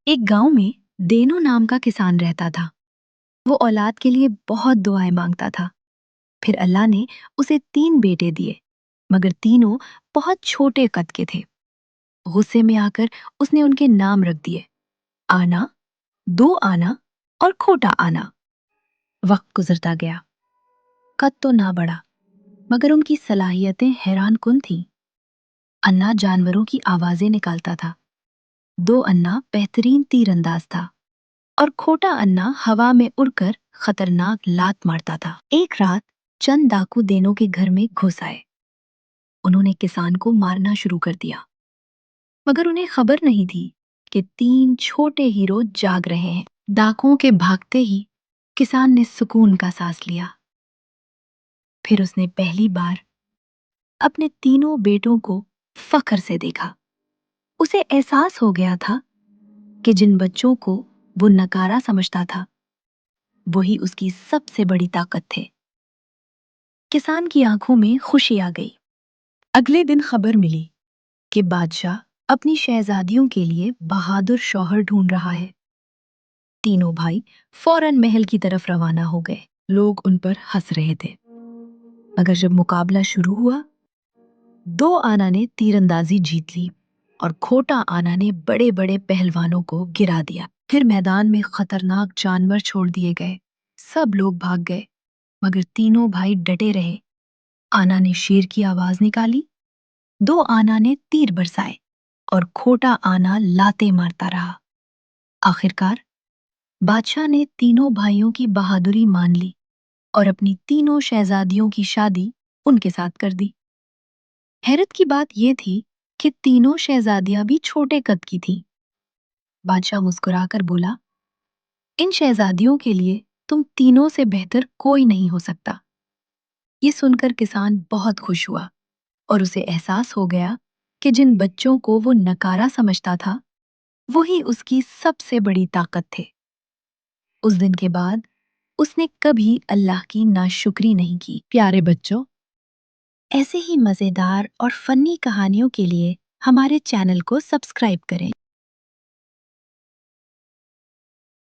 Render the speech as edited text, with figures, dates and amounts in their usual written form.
एक गांव में देनो नाम का किसान रहता था। वो औलाद के लिए बहुत दुआएं मांगता था। फिर अल्लाह ने उसे 3 बेटे दिए, मगर तीनों बहुत छोटे कद के थे। गुस्से में आकर उसने उनके नाम रख दिए, आना, दो आना और खोटा आना। वक्त गुजरता गया, कद तो ना बढ़ा, मगर उनकी सलाहियतें हैरान कुन थीं। अन्ना जानवरों की आवाजें निकालता था, दो अन्ना बेहतरीन तीरंदाज था और खोटा अन्ना हवा में उड़कर खतरनाक लात मारता था। एक रात चंद डाकू देनों के घर में घुस आए। उन्होंने किसान को मारना शुरू कर दिया, मगर उन्हें खबर नहीं थी कि 3 छोटे हीरो जाग रहे हैं। डाकुओं के भागते ही किसान ने सुकून का सांस लिया। फिर उसने पहली बार अपने तीनों बेटों को फख्र से देखा। उसे एहसास हो गया था कि जिन बच्चों को वो नकारा समझता था, वही उसकी सबसे बड़ी ताकत थे। किसान की आंखों में खुशी आ गई। अगले दिन खबर मिली कि बादशाह अपनी शहजादियों के लिए बहादुर शौहर ढूंढ रहा है। तीनों भाई फौरन महल की तरफ रवाना हो गए। लोग उन पर हंस रहे थे, मगर जब मुकाबला शुरू हुआ, दो आना ने तीरंदाजी जीत ली और खोटा आना ने बड़े बड़े पहलवानों को गिरा दिया। फिर मैदान में खतरनाक जानवर छोड़ दिए गए। सब लोग भाग गए, मगर तीनों भाई डटे रहे। आना ने शेर की आवाज निकाली, दो आना ने तीर बरसाए और खोटा आना लाते मारता रहा। आखिरकार बादशाह ने तीनों भाइयों की बहादुरी मान ली और अपनी तीनों शहजादियों की शादी उनके साथ कर दी। हैरत की बात यह थी कि तीनों शहजादियां भी छोटे कद की थीं। बादशाह मुस्कुराकर बोला, इन शहजादियों के लिए तुम तीनों से बेहतर कोई नहीं हो सकता। ये सुनकर किसान बहुत खुश हुआ और उसे एहसास हो गया कि जिन बच्चों को वो नकारा समझता था, वही उसकी सबसे बड़ी ताकत थे। उस दिन के बाद उसने कभी अल्लाह की नाशुक्री नहीं की। प्यारे बच्चों, ऐसे ही मजेदार और फनी कहानियों के लिए हमारे चैनल को सब्सक्राइब करें।